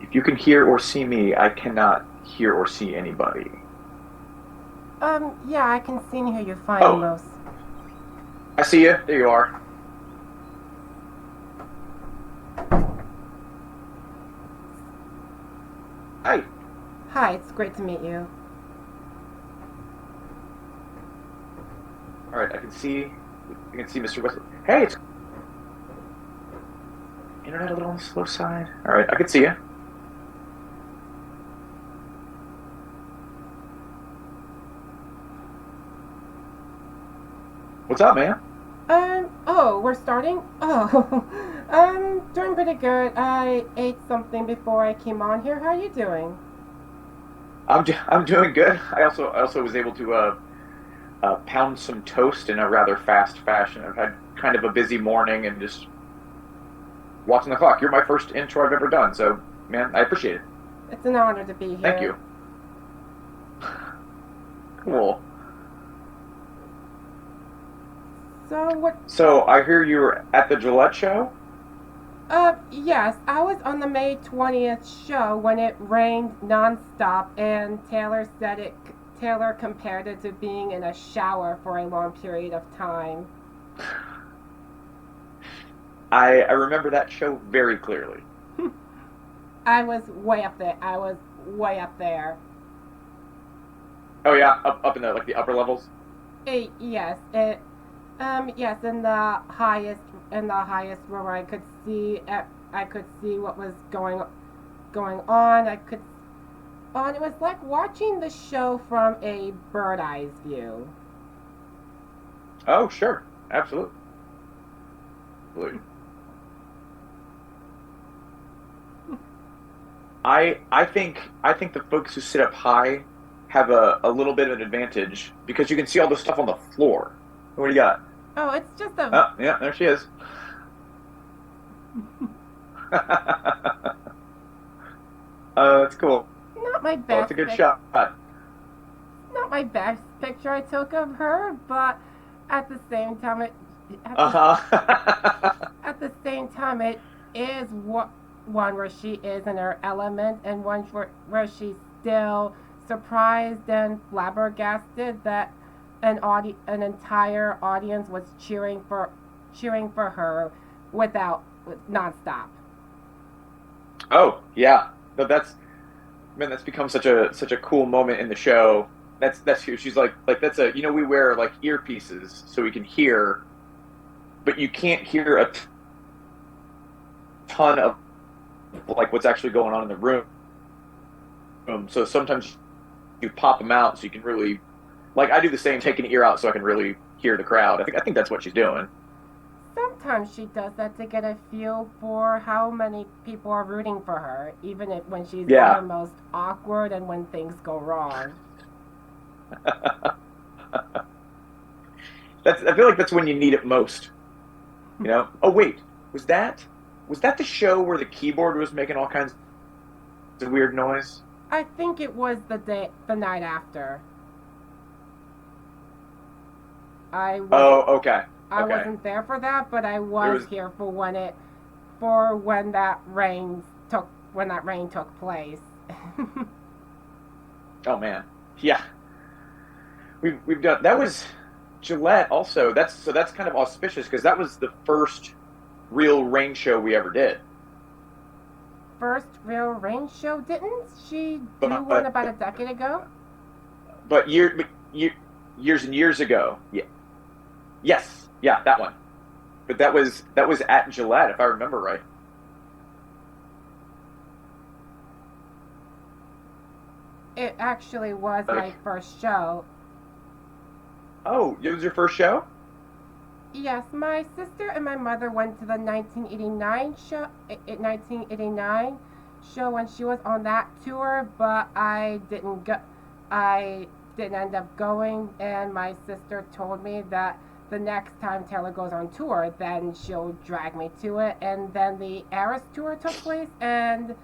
If you can hear or see me, I cannot hear or see anybody. Yeah, I can see and hear you fine, Oh, Amos. I see you. There you are. Hi. Hi, it's great to meet you. All right, I can see. I can see Mr. Wesley. Hey, it's internet a little on the slow side. All right, I can see you. What's up, man? Oh, we're starting? Oh, I'm doing pretty good. I ate something before I came on here. How are you doing? I'm doing good. I also was able to pound some toast in a rather fast fashion. I've had kind of a busy morning and just watching the clock. You're my first intro I've ever done, so man, I appreciate it. It's an honor to be Thank here. you. Cool. So, what? So I hear you were at the Gillette show. Yes, I was on the May 20th show when it rained nonstop, and Taylor compared it to being in a shower for a long period of time. I remember that show very clearly. I was way up there. I was way up there. Oh yeah, up in the like the upper levels. Yes, yes, in the highest room, I could see what was going on. It was like watching the show from a bird eye's view. Oh sure, absolutely. I think the folks who sit up high have a little bit of an advantage because you can see all the stuff on the floor. What do you got? Oh, it's just a Oh yeah, there she is. It's cool. not my Well, it's best a good pic, shot. not my best picture I took of her, but at the same time, at the Uh-huh. at the same time, it is one where she is in her element, and one where she's still surprised and flabbergasted that an entire audience was cheering for her nonstop. Oh, yeah. No, that's man, that's become such a cool moment in the show. That's huge. She's like that's a we wear like earpieces so we can hear, but you can't hear a ton of like what's actually going on in the room. So sometimes you pop them out so you can really like I do the same, take an ear out so I can really hear the crowd. I think that's what she's doing. Sometimes she does that to get a feel for how many people are rooting for her, when she's at her Yeah. most awkward and when things go wrong. That's I feel like that's when you need it most. Oh wait, was that the show where the keyboard was making all kinds of weird noise? I think it was the night after. I wasn't Oh, okay. I Okay. wasn't there for that, but I There was was here for for when that rain took place. oh man. Yeah. We've done that was Gillette also. That's kind of auspicious because that was the first real rain show we ever did. First real rain show, didn't she do one But about a decade ago? but years and years ago. Yeah. Yes. Yeah, that one. But that was at Gillette if I remember right. It actually was my Like, first show. oh, it was your first show? Yes, my sister and my mother went to the 1989 show when she was on that tour, but I didn't go. I didn't end up going, and my sister told me that the next time Taylor goes on tour, then she'll drag me to it. And then the Eras tour took place, and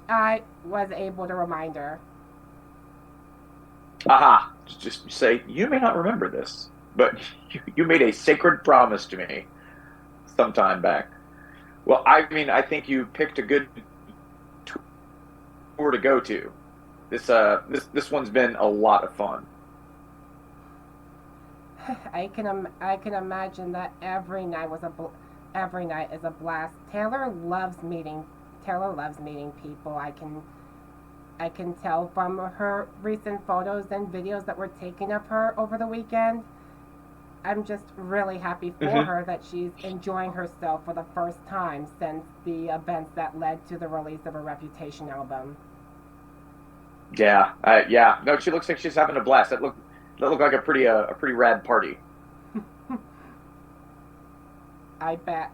I was able to remind her. Aha. Just say, you may not remember this, but you made a sacred promise to me some time back. Well, I mean, I think you picked a good tour to go to. This one's been a lot of fun. I can imagine that every night is a blast. Taylor loves meeting people. I can tell from her recent photos and videos that were taken of her over the weekend. I'm just really happy for Hmm. her that she's enjoying herself for the first time since the events that led to the release of her Reputation album. Yeah, yeah. No, she looks like she's having a blast. That looked like a pretty rad party. I bet.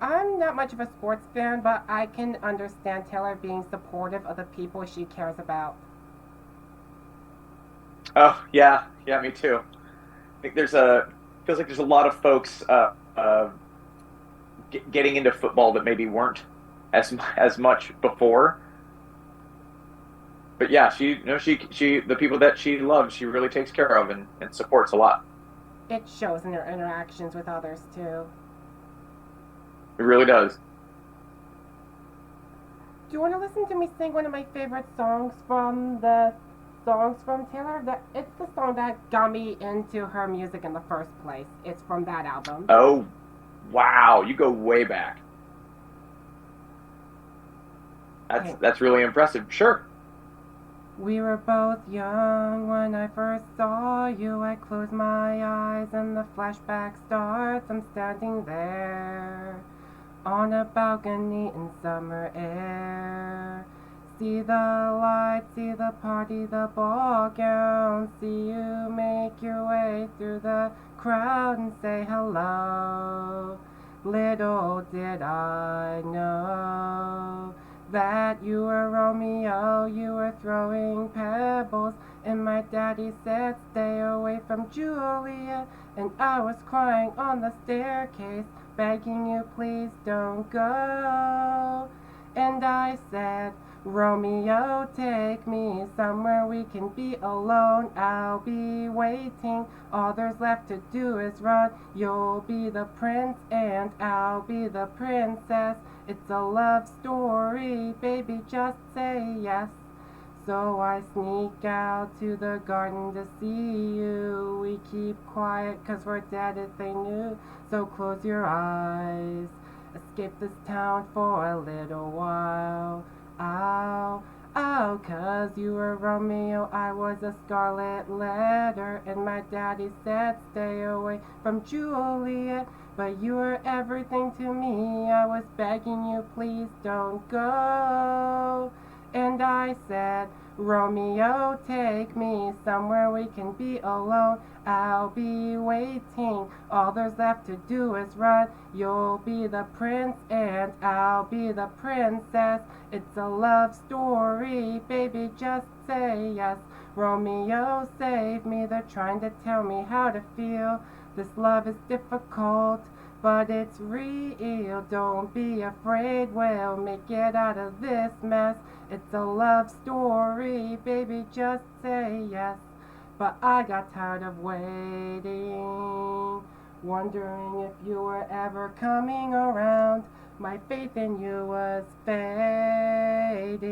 I'm not much of a sports fan, but I can understand Taylor being supportive of the people she cares about. Oh yeah, yeah. Me too. I think there's a feels like there's a lot of folks getting into football that maybe weren't as much before. But yeah, she the people that she loves, she really takes care of and supports a lot. It shows in her interactions with others, too. It really does. Do you want to listen to me sing one of my favorite songs from the songs from Taylor? It's the song that got me into her music in the first place. It's from that album. Oh wow, you go way back. Okay. That's really impressive. Sure. We were both young when I first saw you. I close my eyes and the flashback starts. I'm standing there on a balcony in summer air. See the lights, see the party, the ball gown. See you make your way through the crowd and say hello. Little did I know that you were Romeo, you were throwing pebbles, and my daddy said stay away from Juliet, and I was crying on the staircase, begging you please don't go. And I said, Romeo, take me somewhere we can be alone. I'll be waiting. All there's left to do is run. You'll be the prince and I'll be the princess. It's a love story, baby, just say yes. So I sneak out to the garden to see you. We keep quiet 'cause we're dead if they knew. So close your eyes. Escape this town for a little while. Ow, ow, 'cause you were Romeo, I was a scarlet letter. And my daddy said stay away from Juliet. But you were everything to me, I was begging you please don't go. And I said, Romeo, take me somewhere we can be alone. I'll be waiting, all there's left to do is run. You'll be the prince and I'll be the princess. It's a love story, baby, just say yes. Romeo, save me, they're trying to tell me how to feel. This love is difficult, but it's real. Don't be afraid, we'll make it out of this mess. It's a love story, baby, just say yes. But I got tired of waiting, wondering if you were ever coming around. My faith in you was fading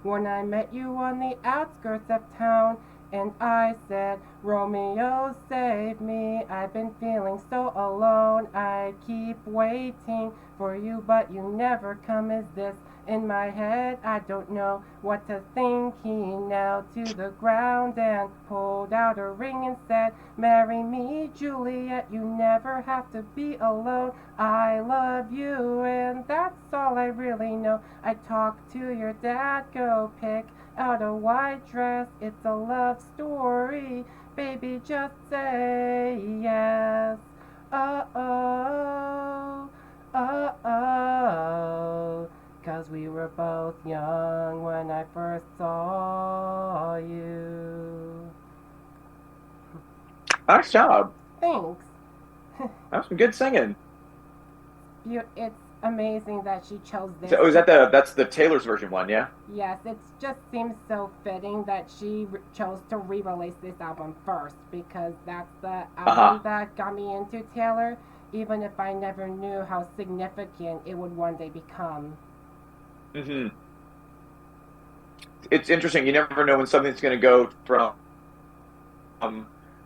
when I met you on the outskirts of town. And I said, Romeo, save me. I've been feeling so alone. I keep waiting for you, but you never come. Is this in my head? I don't know what to think. He knelt to the ground and pulled out a ring and said, marry me, Juliet. You never have to be alone. I love you, and that's all I really know. I talked to your dad, go pick out a white dress. It's a love story, baby, just say yes. Oh, oh, 'cause we were both young when I first saw you. Nice job. Thanks. That was some good singing. It's amazing that she chose this. So, is that that's the Taylor's version one? Yeah. Yes, it just seems so fitting that she chose to re-release this album first because that's the Uh album huh. that got me into Taylor, even if I never knew how significant it would one day become. Hmm. It's interesting. You never know when something's going to go from,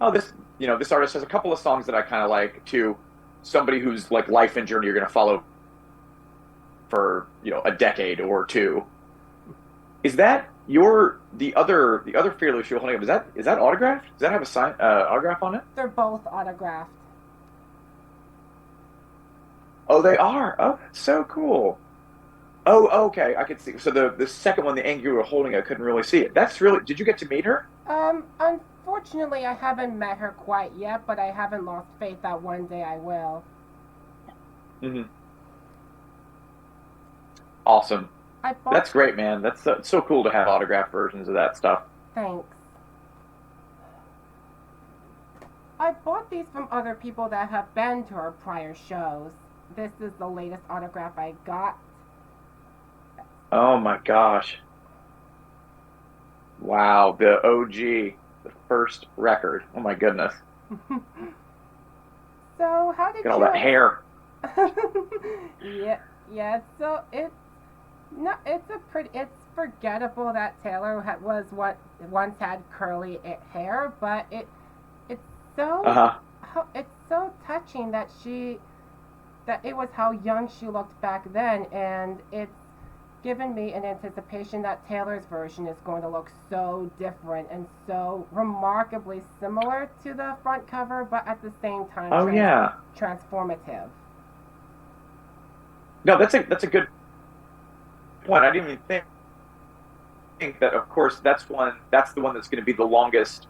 oh, this, this artist has a couple of songs that I kind of like, to somebody whose like life and journey you're going to follow for, a decade or two. Is that the other fearless you're holding up? Is that autographed? Does that have a sign autograph on it? They're both autographed. Oh, they are. Oh, that's so cool. Oh, okay. I could see. So the second one, the angle you were holding, I couldn't really see it. That's really. Did you get to meet her? Unfortunately, I haven't met her quite yet, but I haven't lost faith that one day I will. Hmm. Awesome. I bought. That's great, man. That's so cool to have autographed versions of that stuff. Thanks. I bought these from other people that have been to her prior shows. This is the latest autograph I got. Oh my gosh. Wow. The OG, the first record. Oh my goodness. So how did Got all you? that hair. Yeah, yeah. So it's no, it's forgettable that Taylor was what once had curly hair, but it's so Uh-huh. it's so touching that it was how young she looked back then, and it's given me an anticipation that Taylor's version is going to look so different and so remarkably similar to the front cover, but at the same time Oh yeah. transformative. No, that's a good point. I didn't even think that. Of course, that's the one that's going to be the longest.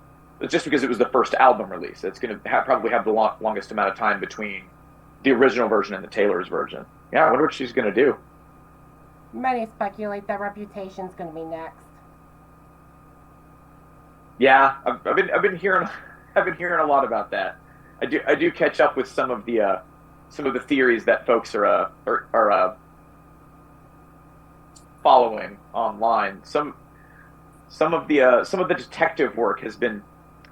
Just because it was the first album release, it's going to probably have the longest amount of time between the original version and the Taylor's version. Yeah, I wonder what she's going to do. Many speculate that Reputation's going to be next. Yeah, I've been hearing I've been hearing a lot about that. I do catch up with some of the theories that folks are following online. Some of the detective work has been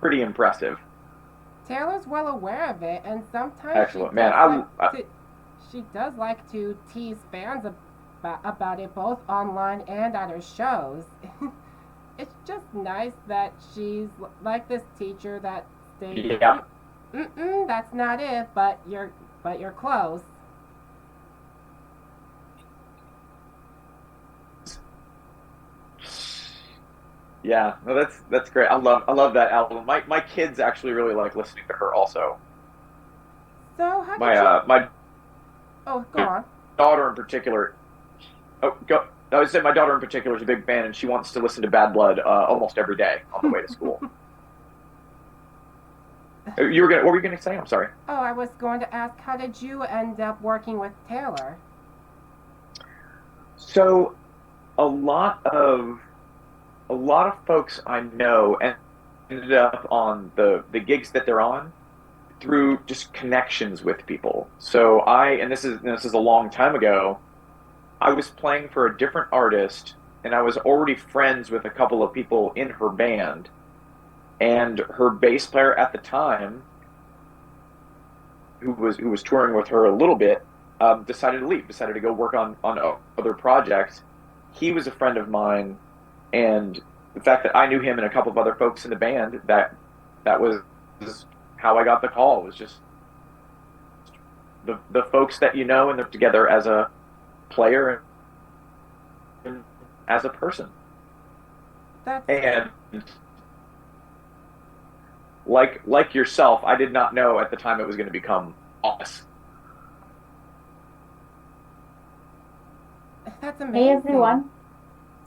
pretty impressive. Taylor's well aware of it, and sometimes Excellent, man. she does like to tease fans about it both online and at her shows. It's just nice that she's like this teacher that states, Yeah. That's not it, but you're close." Yeah, no, that's great. I love that album. My kids actually really like listening to her also. So how My did you? my Oh, go on. daughter in particular. Oh, go. I would say my daughter in particular is a big fan, and she wants to listen to Bad Blood almost every day on the way to school. What were you gonna say? I'm sorry. Oh, I was going to ask, how did you end up working with Taylor? So a lot of a lot of folks I know ended up on the gigs that they're on through just connections with people. So and this is a long time ago. I was playing for a different artist, and I was already friends with a couple of people in her band, and her bass player at the time, who was touring with her a little bit, decided to leave, decided to go work on other projects. He was a friend of mine, and the fact that I knew him and a couple of other folks in the band, that was how I got the call. It was just the folks that you know, and they're together as a player and as a person. That's And like yourself, I did not know at the time it was going to become us. that's Hey amazing. everyone,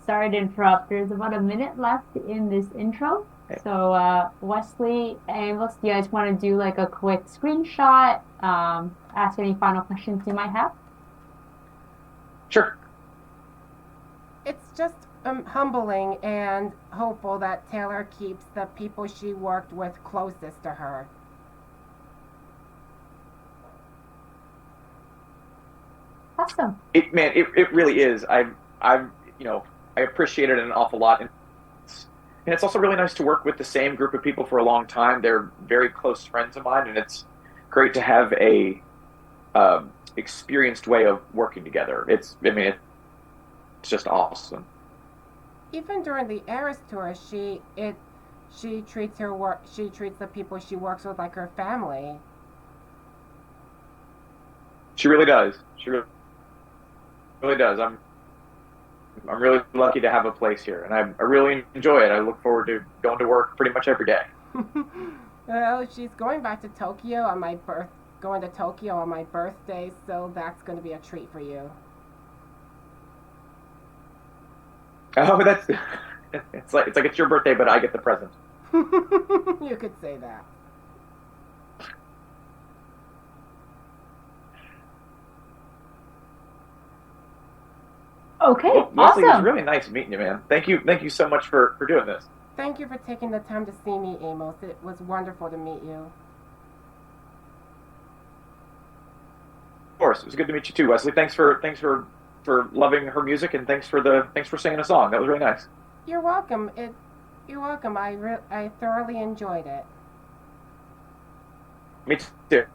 sorry to interrupt. There's about a minute left in this intro. Okay. So Wesley, Amos, do you guys want to do like a quick screenshot? Ask any final questions you might have? Sure. It's just humbling and hopeful that Taylor keeps the people she worked with closest to her. Awesome. It really is. I appreciate it an awful lot, and it's also really nice to work with the same group of people for a long time. They're very close friends of mine, and it's great to have a experienced way of working together. it's just awesome. Even during the Eras tour, she treats her work. She treats the people she works with like her family. She really does. She really does. I'm really lucky to have a place here, and I really enjoy it. I look forward to going to work pretty much every day. Well, she's going back to Tokyo on my birth, going to Tokyo on my birthday, so that's going to be a treat for you. Oh, that's it's like it's your birthday, but I get the present. You could say that. Okay, Well, Leslie, it was awesome. really nice meeting you, man. Thank you so much for doing this. Thank you for taking the time to see me, Amos. It was wonderful to meet you. Of course, it was good to meet you too, Wesley. Thanks for loving her music, and thanks for singing a song. That was really nice. You're welcome. You're welcome. I thoroughly enjoyed it. Me too.